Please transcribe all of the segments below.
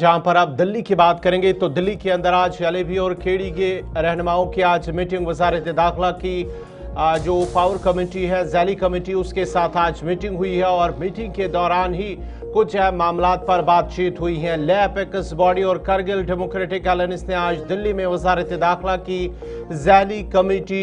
जहां पर आप दिल्ली की बात करेंगे तो दिल्ली के अंदर आज एलएबी और खेड़ी के रहनुमाओं की आज मीटिंग वजारत दाखिला की जो पावर कमेटी है, जैली कमेटी, उसके साथ आज मीटिंग हुई है और मीटिंग के दौरान ही कुछ मामलात पर बातचीत हुई है। ले एपेक्स बॉडी और करगिल डेमोक्रेटिक अलायंस ने आज दिल्ली में वजारत दाखिला की जैली कमेटी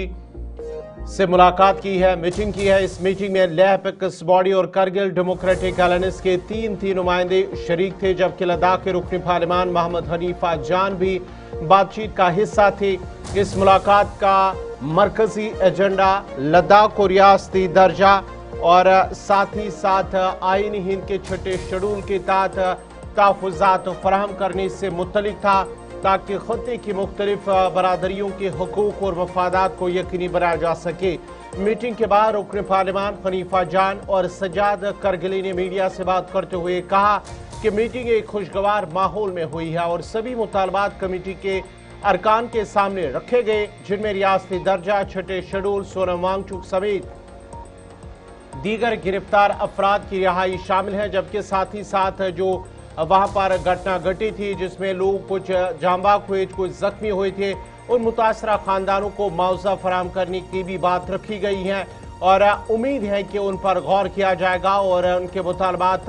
से मुलाकात की है, मीटिंग की है। इस मीटिंग में ले एपेक्स बॉडी और करगिल डेमोक्रेटिक अलायंस के तीन नुमाइंदे शरीक थे, जबकि लद्दाख के रुकनी पार्लिमान मोहम्मद हनीफा जान भी बातचीत का हिस्सा थे। इस मुलाकात का मरकजी एजेंडा लद्दाख को रियासती दर्जा और साथ ही साथ आईनी हिंद के छठे शेड्यूल के तहत तहफ़्फ़ुज़ात फराहम करने से मुतल्लिक था, ताकि खत्ते की मुख्तलिफ बरादरियों के हकूक़ और मफादात को यकीनी बनाया जा सके। मीटिंग के बाद रुकन पार्लिमान हनीफा जान और सजाद करगिली ने मीडिया से बात करते हुए कहा कि मीटिंग एक खुशगवार माहौल में हुई है और सभी मुतालबात कमेटी के अरकान के सामने रखे गए, जिनमें रियासती दर्जा, छठे शेड्यूल, सोनम वांगचुक समेत दीगर गिरफ्तार अफराद की रिहाई शामिल है। जबकि साथ ही साथ जो वहां पर घटना घटी थी जिसमें लोग कुछ जांबाक हुए, कुछ जख्मी हुए थे, उन मुतासरा खानदानों को मुआवजा फराहम करने की भी बात रखी गई है और उम्मीद है कि उन पर गौर किया जाएगा और उनके मुतालबात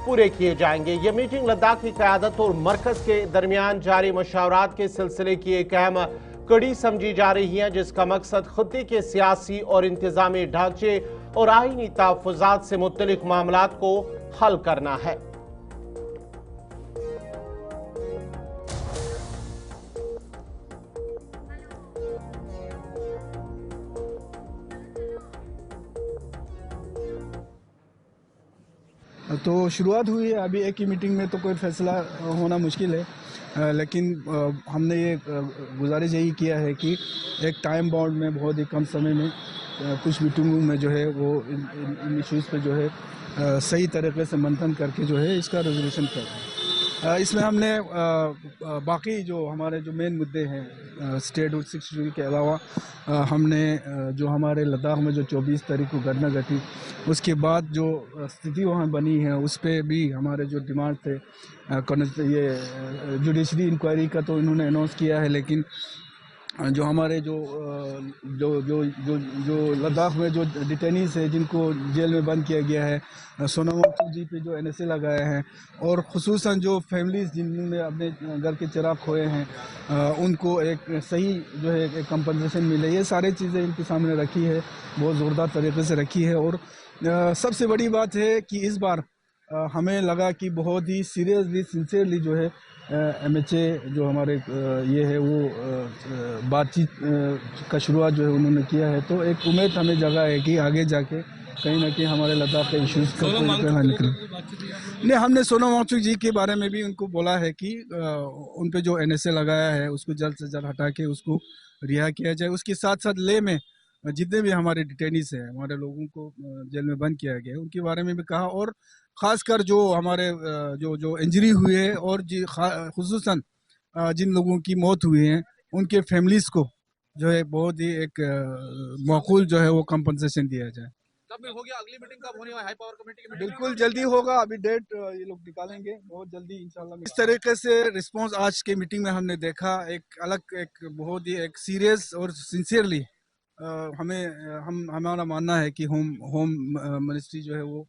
पूरे किए जाएंगे। ये मीटिंग लद्दाख की क़यादत और मरकज के दरमियान जारी मशावरात के सिलसिले की एक अहम कड़ी समझी जा रही है, जिसका मकसद खत्ते के सियासी और इंतजामी ढांचे और आईनी तहफ़्फ़ुज़ात से मुतल्लिक मामलात को हल करना है। तो शुरुआत हुई है। अभी एक ही मीटिंग में तो कोई फैसला होना मुश्किल है, लेकिन हमने ये गुजारिश यही किया है कि एक टाइम बाउंड में बहुत ही कम समय में कुछ मीटिंगों में जो है वो इन इश्यूज़ पे जो है सही तरीके से मंथन करके जो है इसका रेजोल्यूशन कर। इसमें हमने बाकी जो हमारे जो मेन मुद्दे हैं स्टेट और 6 शेड्यूल के अलावा हमने जो हमारे लद्दाख में जो 24 तारीख को घटना घटी उसके बाद जो स्थिति वहाँ बनी है उस पर भी हमारे जो डिमांड थे। ये जुडिशरी इंक्वायरी का तो इन्होंने अनाउंस किया है, लेकिन जो हमारे जो जो जो जो जो लद्दाख में जो डिटेनीज है जिनको जेल में बंद किया गया है, सोनम वांगचुक जी पे जो एनएसए लगाए हैं और ख़ुसूसन जो फैमिलीज़ जिन्होंने अपने घर के चिराग खोए हैं उनको एक सही जो है एक कंपनसेशन मिले, ये सारी चीज़ें इनके सामने रखी है, बहुत ज़ोरदार तरीके से रखी है। और सबसे बड़ी बात है कि इस बार हमें लगा कि बहुत ही सीरियसली सिंसियरली जो है एमएचए जो हमारे ये है वो बातचीत का शुरुआत जो है उन्होंने किया है। तो एक उम्मीद हमें जगा है कि आगे जाके कहीं ना कहीं हमारे लद्दाख के इश्यूज़ का कोई निकले। नहीं, हमने सोनम वांगचुक जी के बारे में भी उनको बोला है कि उन पे जो एनएसए लगाया है उसको जल्द से जल्द हटा के उसको रिहा किया जाए। उसके साथ साथ ले में जितने भी हमारे डिटेनीस हैं, हमारे लोगों को जेल में बंद किया गया है, उनके बारे में भी कहा। और ख़ासकर जो हमारे जो इंजरी हुई है और खुसूसन जिन लोगों की मौत हुई है उनके फैमिलीज़ को जो है बहुत ही एक माकूल जो है वो कंपनसेशन दिया जाए। कब हो गया? अगली मीटिंग कब होनी है हाई पावर कमेटी की मीटिंग? बिल्कुल जल्दी होगा, अभी डेट ये लोग निकालेंगे बहुत जल्दी इंशाल्लाह। इस तरीके से रिस्पांस आज के मीटिंग में हमने देखा, एक अलग एक बहुत ही एक सीरियस और सिंसियरली हमारा मानना है कि होम मिनिस्ट्री जो है वो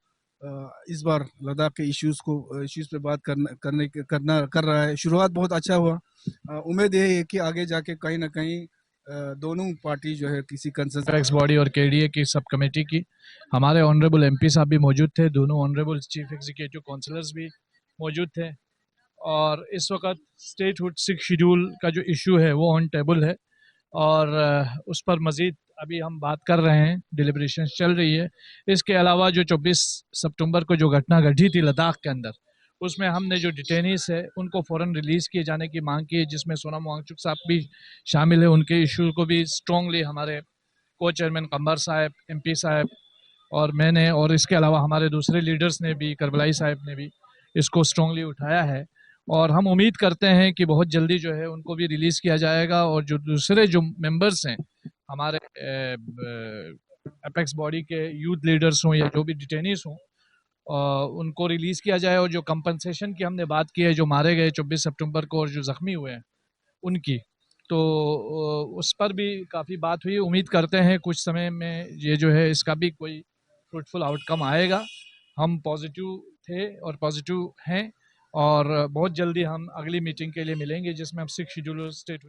इस बार लद्दाख के इश्यूज़ पे बात कर रहा है। शुरुआत बहुत अच्छा हुआ। उम्मीद यही है कि आगे जाके कहीं ना कहीं दोनों पार्टी जो है किसी कंसेंसस बॉडी और केडीए की सब कमेटी की हमारे ऑनरेबल एमपी साहब भी मौजूद थे, दोनों ऑनरेबल चीफ एग्जीक्यूटिव काउंसलर्स भी मौजूद थे और इस वक्त स्टेटहुड 6 शेड्यूल का जो इशू है वो ऑन टेबल है और उस पर मज़ीद अभी हम बात कर रहे हैं, डिलिब्रेशन चल रही है। इसके अलावा जो 24 सितंबर को जो घटना घटी थी लद्दाख के अंदर, उसमें हमने जो डिटेनीस है उनको फ़ौरन रिलीज़ किए जाने की मांग की है, जिसमें सोनम वांगचुक साहब भी शामिल है। उनके इशू को भी स्ट्रॉन्गली हमारे को चेयरमैन कम्बर साहब, एमपी साहब और मैंने और इसके अलावा हमारे दूसरे लीडर्स ने भी, करबलाई साहब ने भी इसको स्ट्रॉन्गली उठाया है और हम उम्मीद करते हैं कि बहुत जल्दी जो है उनको भी रिलीज़ किया जाएगा और जो दूसरे जो मेंबर्स हैं हमारे एपेक्स बॉडी के यूथ लीडर्स हों या जो भी डिटेनीस हों उनको रिलीज़ किया जाए, और जो कंपनसेशन की हमने बात की है, जो मारे गए 24 सितंबर को और जो ज़ख्मी हुए हैं उनकी, तो उस पर भी काफ़ी बात हुई। उम्मीद करते हैं कुछ समय में ये जो है इसका भी कोई फ्रूटफुल आउटकम आएगा। हम पॉजिटिव थे और पॉजिटिव हैं, और बहुत जल्दी हम अगली मीटिंग के लिए मिलेंगे जिसमें हम 6 शेड्यूल स्टेट